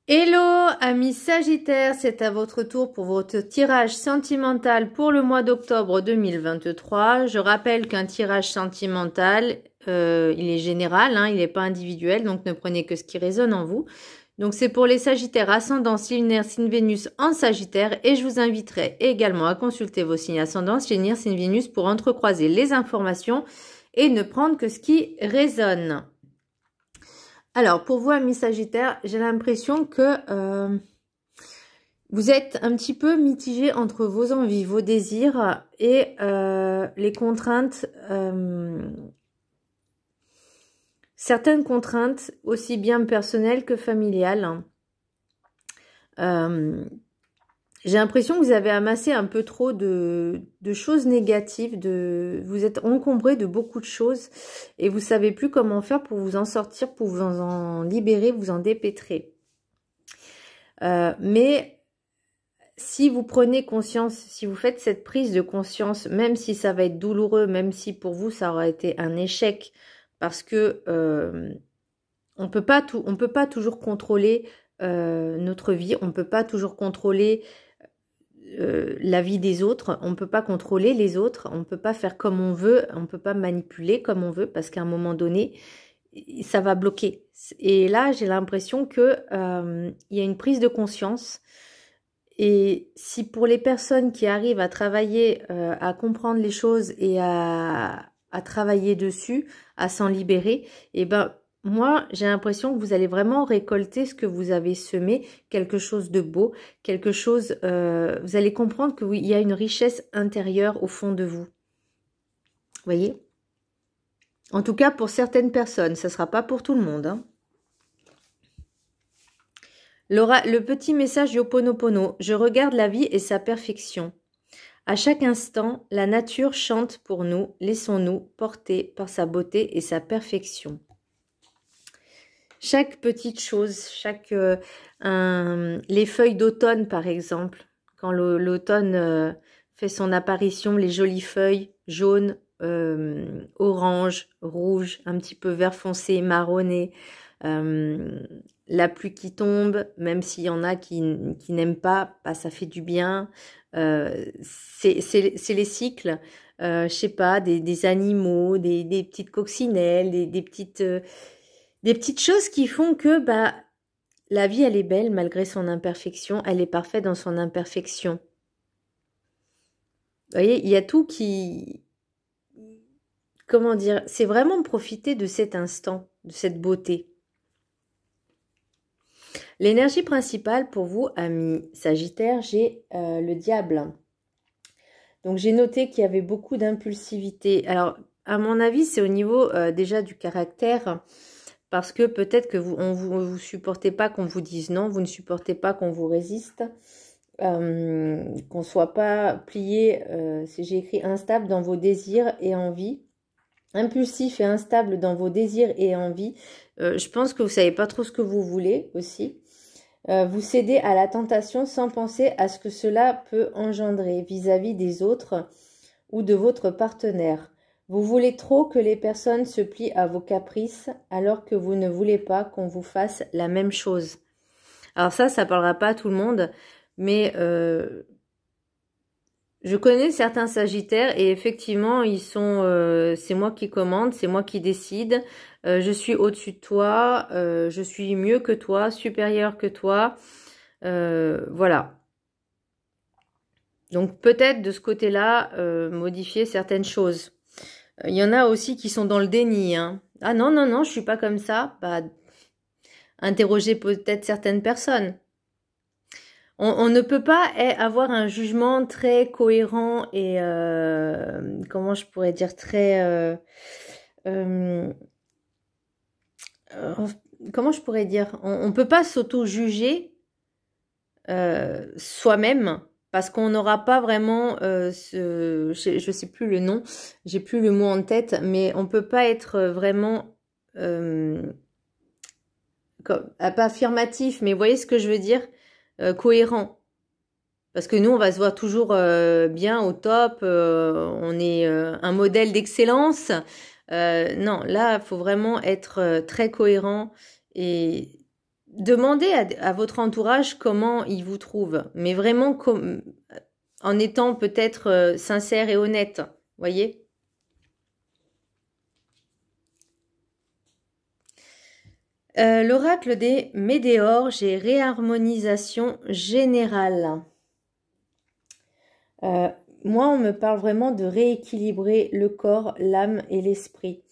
Hello, amis Sagittaires, c'est à votre tour pour votre tirage sentimental pour le mois d'octobre 2023. Je rappelle qu'un tirage sentimental, il est général, hein, il n'est pas individuel, donc ne prenez que ce qui résonne en vous. Donc c'est pour les Sagittaires ascendant, signe lunaire, signe Vénus en Sagittaire, et je vous inviterai également à consulter vos signes ascendants, signe lunaire, signe Vénus pour entrecroiser les informations et ne prendre que ce qui résonne. Alors, pour vous, amis Sagittaires, j'ai l'impression que vous êtes un petit peu mitigé entre vos envies, vos désirs et les contraintes, certaines contraintes aussi bien personnelles que familiales. J'ai l'impression que vous avez amassé un peu trop de choses négatives, vous êtes encombré de beaucoup de choses et vous savez plus comment faire pour vous en sortir, pour vous en libérer, vous en dépêtrer. Mais si vous prenez conscience, si vous faites cette prise de conscience, même si ça va être douloureux, même si pour vous ça aura été un échec, parce que on peut pas toujours contrôler notre vie, on peut pas toujours contrôler la vie des autres, on ne peut pas contrôler les autres, on ne peut pas faire comme on veut, on ne peut pas manipuler comme on veut, parce qu'à un moment donné, ça va bloquer. Et là, j'ai l'impression que il y a une prise de conscience. Et si pour les personnes qui arrivent à travailler, à comprendre les choses et à travailler dessus, à s'en libérer, et ben moi, j'ai l'impression que vous allez vraiment récolter ce que vous avez semé, quelque chose de beau, quelque chose... vous allez comprendre que oui, il y a une richesse intérieure au fond de vous. Vous voyez? En tout cas, pour certaines personnes, ça ne sera pas pour tout le monde. Hein. Le petit message Ho'oponopono. Je regarde la vie et sa perfection. À chaque instant, la nature chante pour nous. Laissons-nous porter par sa beauté et sa perfection. Chaque petite chose, les feuilles d'automne par exemple, quand l'automne fait son apparition, les jolies feuilles jaunes, orange, rouge, un petit peu vert foncé, marronné, la pluie qui tombe, même s'il y en a qui n'aiment pas, bah, ça fait du bien. C'est les cycles, je sais pas, des animaux, des petites coccinelles, des petites choses qui font que bah, la vie, elle est belle malgré son imperfection. Elle est parfaite dans son imperfection. Vous voyez, il y a tout qui... Comment dire? C'est vraiment profiter de cet instant, de cette beauté. L'énergie principale pour vous, amis Sagittaire, j'ai le diable. Donc, j'ai noté qu'il y avait beaucoup d'impulsivité. Alors, à mon avis, c'est au niveau déjà du caractère... Parce que peut-être que vous supportez pas qu'on vous dise non, vous ne supportez pas qu'on vous résiste, qu'on soit pas plié, si j'ai écrit instable dans vos désirs et envies, impulsif et instable dans vos désirs et envies. Je pense que vous savez pas trop ce que vous voulez aussi. Vous cédez à la tentation sans penser à ce que cela peut engendrer vis-à-vis des autres ou de votre partenaire. Vous voulez trop que les personnes se plient à vos caprices alors que vous ne voulez pas qu'on vous fasse la même chose. Alors ça parlera pas à tout le monde, mais je connais certains Sagittaires et effectivement, ils sont, c'est moi qui commande, c'est moi qui décide, je suis au-dessus de toi, je suis mieux que toi, supérieur que toi, voilà. Donc peut-être de ce côté-là, modifier certaines choses. Il y en a aussi qui sont dans le déni. Hein. Ah non, non, non, je suis pas comme ça. Bah, interrogez peut-être certaines personnes. On ne peut pas avoir un jugement très cohérent et, comment je pourrais dire, très... comment je pourrais dire? On ne peut pas s'auto-juger soi-même. Parce qu'on n'aura pas vraiment, je sais plus le nom, j'ai plus le mot en tête, mais on peut pas être vraiment, pas affirmatif, mais vous voyez ce que je veux dire, cohérent. Parce que nous, on va se voir toujours bien au top, on est un modèle d'excellence. Non, là, il faut vraiment être très cohérent et demandez à votre entourage comment ils vous trouvent, mais vraiment en étant peut-être sincère et honnête, voyez. L'oracle des Médéors, j'ai réharmonisation générale. Moi, on me parle vraiment de rééquilibrer le corps, l'âme et l'esprit.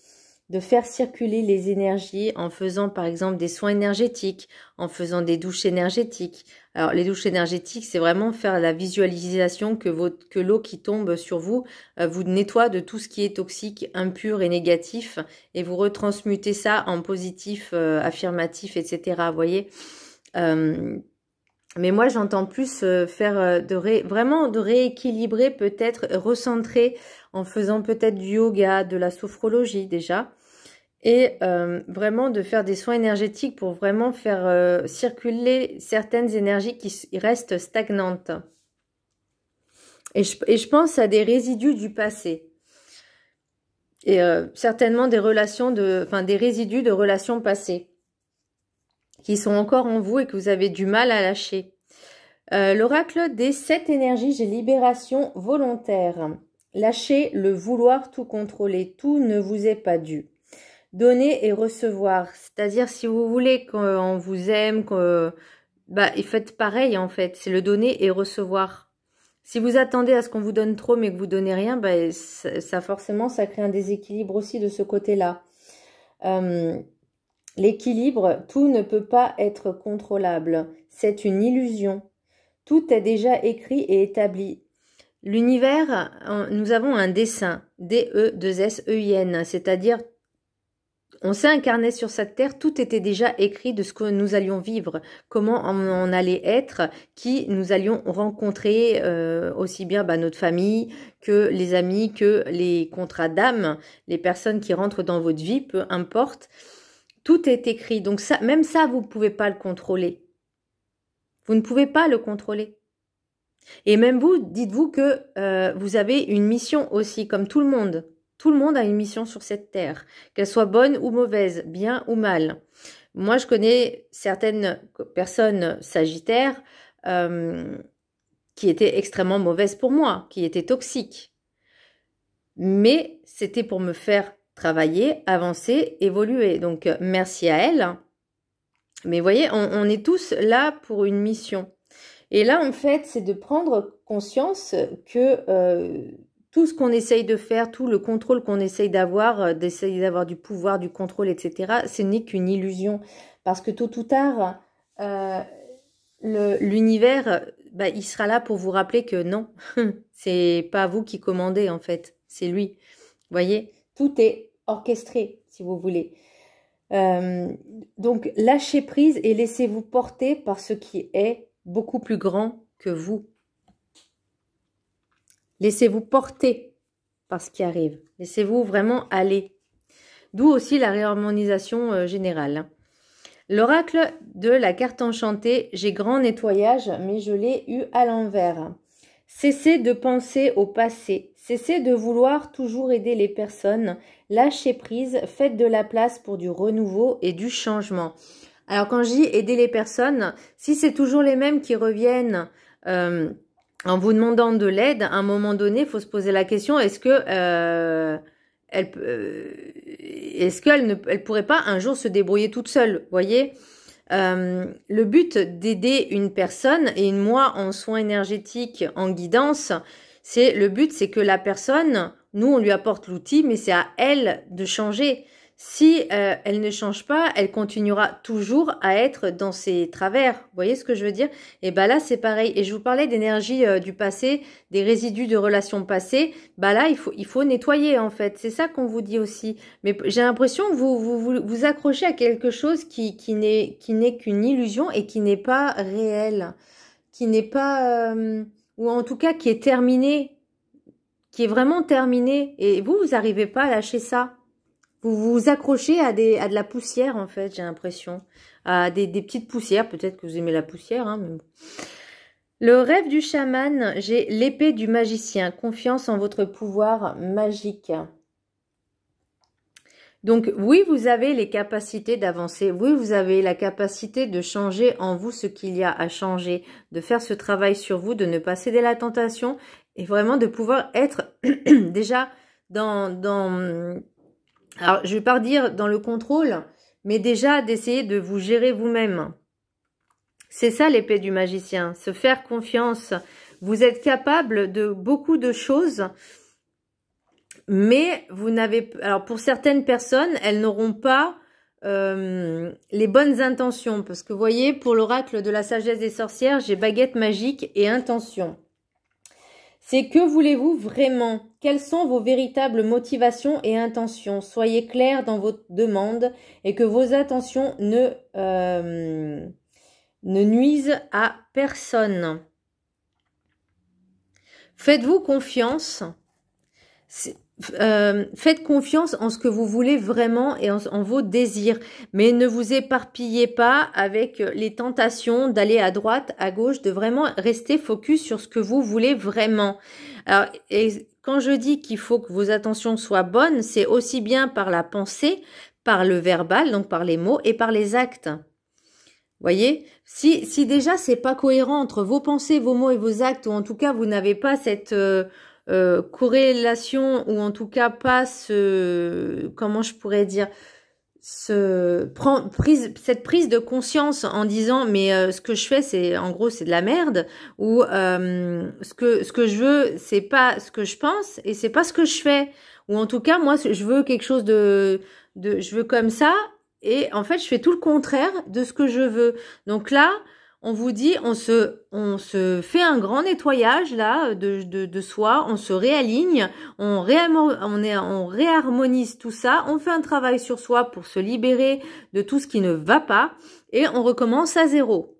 De faire circuler les énergies en faisant par exemple des soins énergétiques, en faisant des douches énergétiques. Alors les douches énergétiques, c'est vraiment faire la visualisation que l'eau qui tombe sur vous vous nettoie de tout ce qui est toxique, impur et négatif, et vous retransmutez ça en positif, affirmatif, etc. Vous voyez. Mais moi, j'entends plus faire vraiment de rééquilibrer, peut-être recentrer en faisant peut-être du yoga, de la sophrologie déjà, et vraiment de faire des soins énergétiques pour vraiment faire circuler certaines énergies qui restent stagnantes. Et je pense à des résidus du passé. Et certainement des des résidus de relations passées qui sont encore en vous et que vous avez du mal à lâcher. L'oracle des 7 énergies, j'ai libération volontaire. Lâchez le vouloir tout contrôler, tout ne vous est pas dû. Donner et recevoir, c'est-à-dire si vous voulez qu'on vous aime, faites pareil en fait, c'est le donner et recevoir. Si vous attendez à ce qu'on vous donne trop mais que vous donnez rien, ça forcément ça crée un déséquilibre aussi de ce côté-là. L'équilibre, tout ne peut pas être contrôlable, c'est une illusion. Tout est déjà écrit et établi. L'univers, nous avons un dessein, D-E-2-S-E-I-N, c'est-à-dire on s'est incarné sur cette terre, tout était déjà écrit de ce que nous allions vivre, comment on allait être, qui nous allions rencontrer, aussi bien notre famille que les amis, que les contrats d'âme, les personnes qui rentrent dans votre vie, peu importe. Tout est écrit, donc ça, même ça, vous ne pouvez pas le contrôler. Vous ne pouvez pas le contrôler. Et même vous, dites-vous que vous avez une mission aussi, comme tout le monde. Tout le monde a une mission sur cette terre, qu'elle soit bonne ou mauvaise, bien ou mal. Moi, je connais certaines personnes sagittaires qui étaient extrêmement mauvaises pour moi, qui étaient toxiques. Mais c'était pour me faire travailler, avancer, évoluer. Donc, merci à elles. Mais vous voyez, on est tous là pour une mission. Et là, en fait, c'est de prendre conscience que tout ce qu'on essaye de faire, tout le contrôle qu'on essaye d'avoir, d'essayer d'avoir du pouvoir, du contrôle, etc., ce n'est qu'une illusion. Parce que tôt ou tard, l'univers, il sera là pour vous rappeler que non, c'est pas vous qui commandez, en fait, c'est lui. Vous voyez, tout est orchestré, si vous voulez. Donc, lâchez prise et laissez-vous porter par ce qui est beaucoup plus grand que vous. Laissez-vous porter par ce qui arrive. Laissez-vous vraiment aller. D'où aussi la réharmonisation générale. L'oracle de la carte enchantée, j'ai grand nettoyage, mais je l'ai eu à l'envers. Cessez de penser au passé. Cessez de vouloir toujours aider les personnes. Lâchez prise, faites de la place pour du renouveau et du changement. Alors quand je dis aider les personnes, si c'est toujours les mêmes qui reviennent en vous demandant de l'aide, à un moment donné, il faut se poser la question, est-ce qu'elle ne pourrait pas un jour se débrouiller toute seule, voyez? Le but d'aider une personne, et moi en soins énergétiques, en guidance, le but c'est que la personne, nous on lui apporte l'outil, mais c'est à elle de changer. Si elle ne change pas, elle continuera toujours à être dans ses travers. Vous voyez ce que je veux dire? Et là, c'est pareil. Et je vous parlais d'énergie du passé, des résidus de relations passées. Là, il faut nettoyer, en fait. C'est ça qu'on vous dit aussi. Mais j'ai l'impression que vous accrochez à quelque chose qui n'est qu'une illusion et qui n'est pas réel. Qui n'est pas... ou en tout cas, qui est terminé. Qui est vraiment terminé. Et vous n'arrivez pas à lâcher ça. Vous vous accrochez à de la poussière, en fait, j'ai l'impression. À des petites poussières. Peut-être que vous aimez la poussière, hein, mais bon. Le rêve du chaman, j'ai l'épée du magicien. Confiance en votre pouvoir magique. Donc oui, vous avez les capacités d'avancer, oui, vous avez la capacité de changer en vous ce qu'il y a à changer, de faire ce travail sur vous, de ne pas céder à la tentation et vraiment de pouvoir être déjà alors je vais pas dire dans le contrôle, mais déjà d'essayer de vous gérer vous-même. C'est ça l'épée du magicien, se faire confiance. Vous êtes capable de beaucoup de choses, mais vous n'avez... Alors pour certaines personnes, elles n'auront pas les bonnes intentions. Parce que vous voyez, pour l'oracle de la sagesse des sorcières, j'ai baguette magique et intention. C'est que voulez-vous vraiment? Quelles sont vos véritables motivations et intentions? Soyez clair dans vos demandes et que vos intentions ne nuisent à personne. Faites-vous confiance. Faites confiance en ce que vous voulez vraiment et en vos désirs. Mais ne vous éparpillez pas avec les tentations d'aller à droite, à gauche, de vraiment rester focus sur ce que vous voulez vraiment. Alors, et quand je dis qu'il faut que vos attentions soient bonnes, c'est aussi bien par la pensée, par le verbal, donc par les mots, et par les actes. Voyez, si déjà c'est pas cohérent entre vos pensées, vos mots et vos actes, ou en tout cas vous n'avez pas cette corrélation, ou en tout cas pas ce, comment je pourrais dire, cette prise de conscience en disant mais ce que je fais c'est en gros c'est de la merde, ou ce que je veux c'est pas ce que je pense et c'est pas ce que je fais, ou en tout cas moi je veux quelque chose de je veux comme ça. Et en fait, je fais tout le contraire de ce que je veux. Donc là, on vous dit, on se fait un grand nettoyage là de soi, on se réaligne, on réharmonise tout ça, on fait un travail sur soi pour se libérer de tout ce qui ne va pas et on recommence à zéro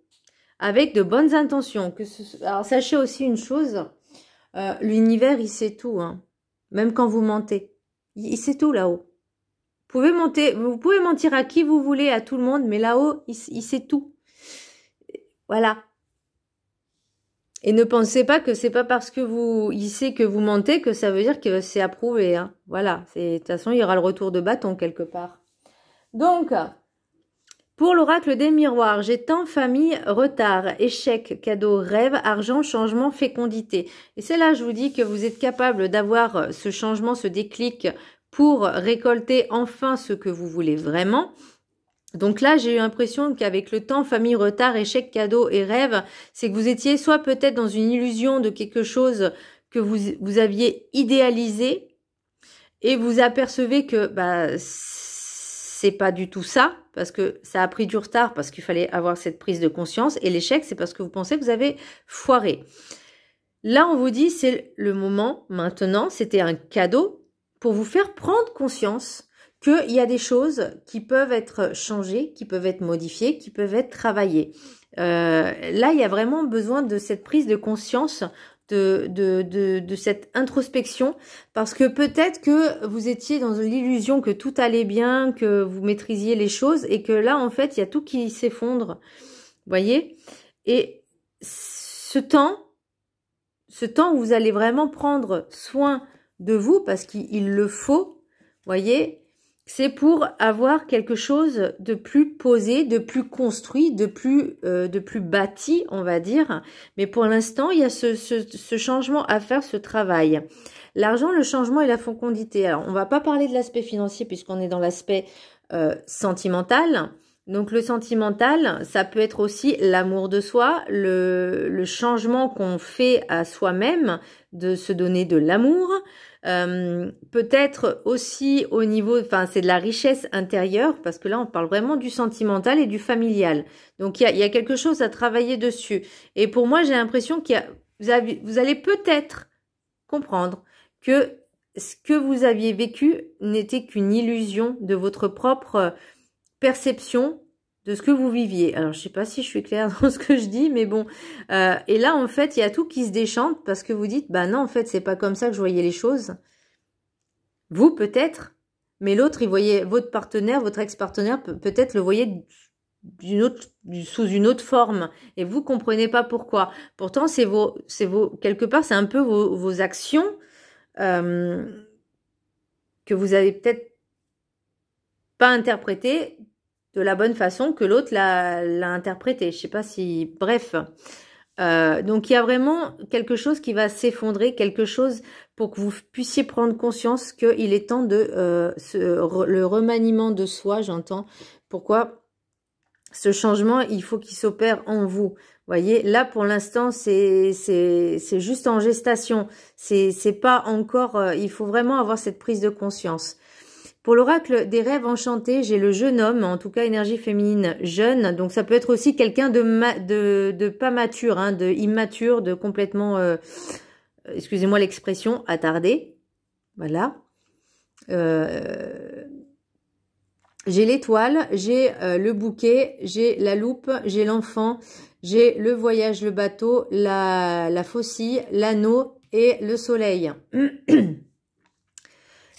avec de bonnes intentions. Alors sachez aussi une chose, l'univers il sait tout, hein. Même quand vous mentez, il sait tout là-haut. Vous pouvez mentir à qui vous voulez, à tout le monde, mais là-haut, il sait tout. Voilà. Et ne pensez pas que c'est pas parce que il sait que vous mentez que ça veut dire que c'est approuvé, hein. Voilà. De toute façon, il y aura le retour de bâton quelque part. Donc, pour l'oracle des miroirs, j'ai temps, famille, retard, échec, cadeau, rêve, argent, changement, fécondité. Et c'est là, je vous dis que vous êtes capable d'avoir ce changement, ce déclic pour récolter enfin ce que vous voulez vraiment. Donc là, j'ai eu l'impression qu'avec le temps, famille, retard, échec, cadeau et rêve, c'est que vous étiez soit peut-être dans une illusion de quelque chose que vous aviez idéalisé et vous apercevez que c'est pas du tout ça, parce que ça a pris du retard, parce qu'il fallait avoir cette prise de conscience, et l'échec, c'est parce que vous pensez que vous avez foiré. Là, on vous dit, c'est le moment, maintenant, c'était un cadeau, pour vous faire prendre conscience qu'il y a des choses qui peuvent être changées, qui peuvent être modifiées, qui peuvent être travaillées. Là, il y a vraiment besoin de cette prise de conscience, de cette introspection, parce que peut-être que vous étiez dans l'illusion que tout allait bien, que vous maîtrisiez les choses, et que là, en fait, il y a tout qui s'effondre. Voyez? Et ce temps où vous allez vraiment prendre soin de vous, parce qu'il le faut, voyez, c'est pour avoir quelque chose de plus posé, de plus construit, de plus bâti, on va dire. Mais pour l'instant, il y a ce changement à faire, ce travail. L'argent, le changement et la fécondité. Alors, on va pas parler de l'aspect financier puisqu'on est dans l'aspect sentimental. Donc le sentimental, ça peut être aussi l'amour de soi, le changement qu'on fait à soi-même, de se donner de l'amour, peut-être aussi au niveau, enfin c'est de la richesse intérieure, parce que là on parle vraiment du sentimental et du familial. Donc il y a quelque chose à travailler dessus. Et pour moi j'ai l'impression vous allez peut-être comprendre que ce que vous aviez vécu n'était qu'une illusion de votre propre perception de ce que vous viviez. Alors, je sais pas si je suis claire dans ce que je dis, mais bon. Et là, en fait, il y a tout qui se déchante parce que vous dites, bah non, en fait, c'est pas comme ça que je voyais les choses. Vous, peut-être, mais l'autre, il voyait votre partenaire, votre ex-partenaire, peut-être le voyait sous une autre forme. Et vous comprenez pas pourquoi. Pourtant, quelque part, c'est un peu vos actions que vous avez peut-être pas interprété de la bonne façon que l'autre l'a interprété. Je sais pas si... Bref. Donc, il y a vraiment quelque chose qui va s'effondrer, quelque chose pour que vous puissiez prendre conscience qu'il est temps de... le remaniement de soi, j'entends. Pourquoi? Ce changement, il faut qu'il s'opère en vous. Voyez, là pour l'instant, c'est juste en gestation. C'est pas encore. Il faut vraiment avoir cette prise de conscience. Pour l'oracle des rêves enchantés, j'ai le jeune homme, en tout cas énergie féminine jeune. Donc ça peut être aussi quelqu'un de pas mature, hein, de immature, de complètement, excusez-moi l'expression, attardé. Voilà. J'ai l'étoile, j'ai le bouquet, j'ai la loupe, j'ai l'enfant, j'ai le voyage, le bateau, la faucille, l'anneau et le soleil.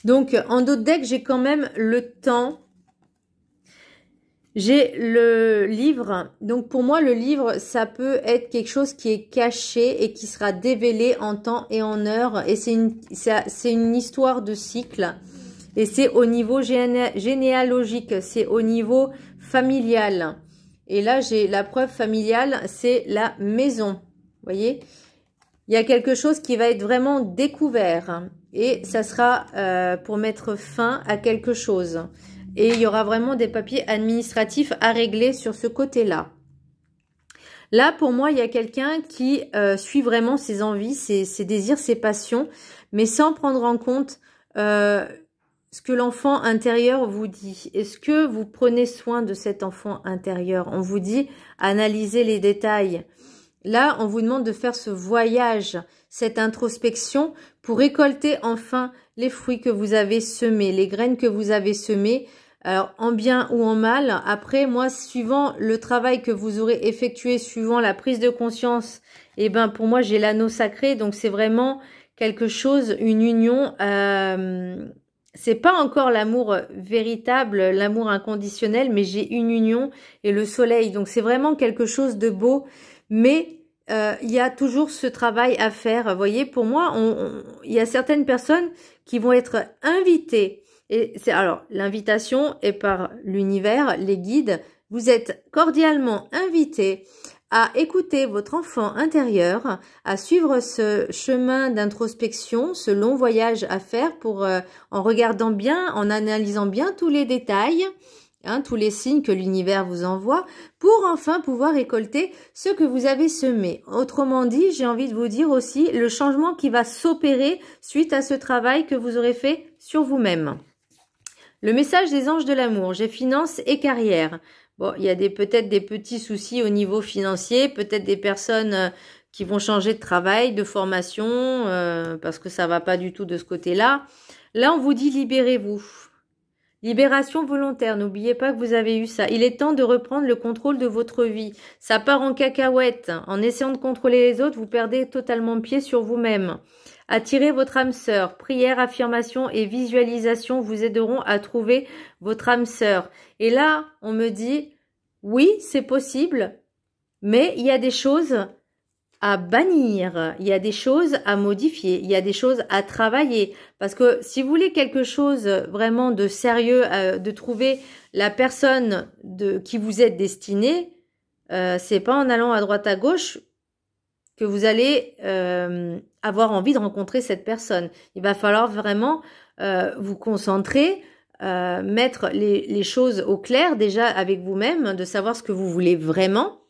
Donc, en d'autres decks, j'ai quand même le temps. J'ai le livre. Donc, pour moi, le livre, ça peut être quelque chose qui est caché et qui sera dévoilé en temps et en heure. Et c'est une histoire de cycle. Et c'est au niveau généalogique, c'est au niveau familial. Et là, j'ai la preuve familiale, c'est la maison. Vous voyez? Il y a quelque chose qui va être vraiment découvert. Et ça sera pour mettre fin à quelque chose. Et il y aura vraiment des papiers administratifs à régler sur ce côté-là. Là, pour moi, il y a quelqu'un qui suit vraiment ses envies, ses désirs, ses passions, mais sans prendre en compte... ce que l'enfant intérieur vous dit. Est-ce que vous prenez soin de cet enfant intérieur? On vous dit, analysez les détails. Là, on vous demande de faire ce voyage, cette introspection pour récolter enfin les fruits que vous avez semés, les graines que vous avez semées, alors en bien ou en mal. Après, moi, suivant le travail que vous aurez effectué, suivant la prise de conscience, eh ben, pour moi, j'ai l'anneau sacré. Donc, c'est vraiment quelque chose, une union... c'est pas encore l'amour véritable, l'amour inconditionnel, mais j'ai une union et le soleil. Donc, c'est vraiment quelque chose de beau. Mais il y a toujours ce travail à faire. Vous voyez, pour moi, il y a certaines personnes qui vont être invitées. Et alors, l'invitation est par l'univers, les guides. Vous êtes cordialement invités à écouter votre enfant intérieur, à suivre ce chemin d'introspection, ce long voyage à faire pour, en regardant bien, en analysant bien tous les détails, hein, tous les signes que l'univers vous envoie, pour enfin pouvoir récolter ce que vous avez semé. Autrement dit, j'ai envie de vous dire aussi le changement qui va s'opérer suite à ce travail que vous aurez fait sur vous-même. Le message des anges de l'amour, j'ai finances et carrière. Bon, il y a peut-être des petits soucis au niveau financier, peut-être des personnes qui vont changer de travail, de formation, parce que ça va pas du tout de ce côté-là. Là, on vous dit libérez-vous. Libération volontaire, n'oubliez pas que vous avez eu ça. Il est temps de reprendre le contrôle de votre vie. Ça part en cacahuète. En essayant de contrôler les autres, vous perdez totalement pied sur vous-même. Attirez votre âme sœur. Prière, affirmation et visualisation vous aideront à trouver votre âme sœur. Et là, on me dit, oui, c'est possible, mais il y a des choses à bannir, il y a des choses à modifier, il y a des choses à travailler. Parce que si vous voulez quelque chose vraiment de sérieux, de trouver la personne qui vous est destinée, c'est pas en allant à droite à gauche que vous allez avoir envie de rencontrer cette personne. Il va falloir vraiment vous concentrer, mettre les choses au clair déjà avec vous-même, de savoir ce que vous voulez vraiment.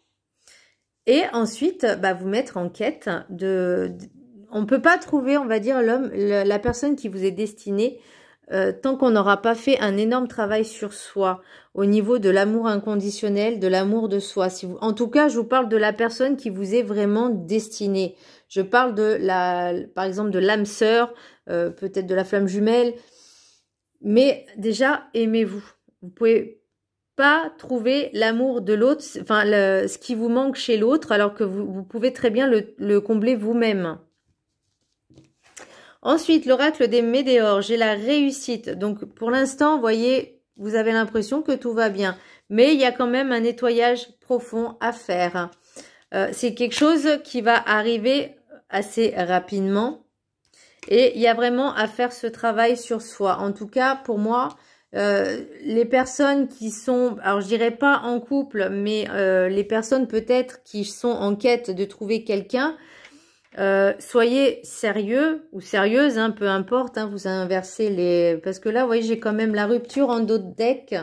Et ensuite, vous mettre en quête on ne peut pas trouver, on va dire, la personne qui vous est destinée tant qu'on n'aura pas fait un énorme travail sur soi, au niveau de l'amour inconditionnel, de l'amour de soi. En tout cas, je vous parle de la personne qui vous est vraiment destinée. Je parle par exemple, de l'âme sœur, peut-être de la flamme jumelle. Mais déjà, aimez-vous. Vous pouvez pas trouver l'amour de l'autre, enfin ce qui vous manque chez l'autre, alors que vous pouvez très bien le combler vous-même. Ensuite, l'oracle des météores, j'ai la réussite. Donc, pour l'instant, vous voyez, vous avez l'impression que tout va bien. Mais il y a quand même un nettoyage profond à faire. C'est quelque chose qui va arriver assez rapidement. Et il y a vraiment à faire ce travail sur soi. En tout cas, pour moi, Les personnes qui sont, alors je dirais pas en couple, mais les personnes peut-être qui sont en quête de trouver quelqu'un, soyez sérieux ou sérieuse, hein, peu importe, hein, vous inversez les... Parce que là, vous voyez, j'ai quand même la rupture en dos de deck.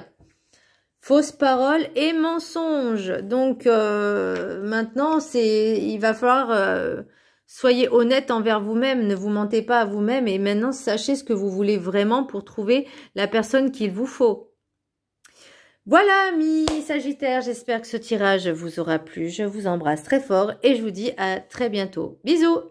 Fausse parole et mensonge. Donc, maintenant, il va falloir... soyez honnête envers vous-même, ne vous mentez pas à vous-même et maintenant, sachez ce que vous voulez vraiment pour trouver la personne qu'il vous faut. Voilà, amis Sagittaire, j'espère que ce tirage vous aura plu. Je vous embrasse très fort et je vous dis à très bientôt. Bisous!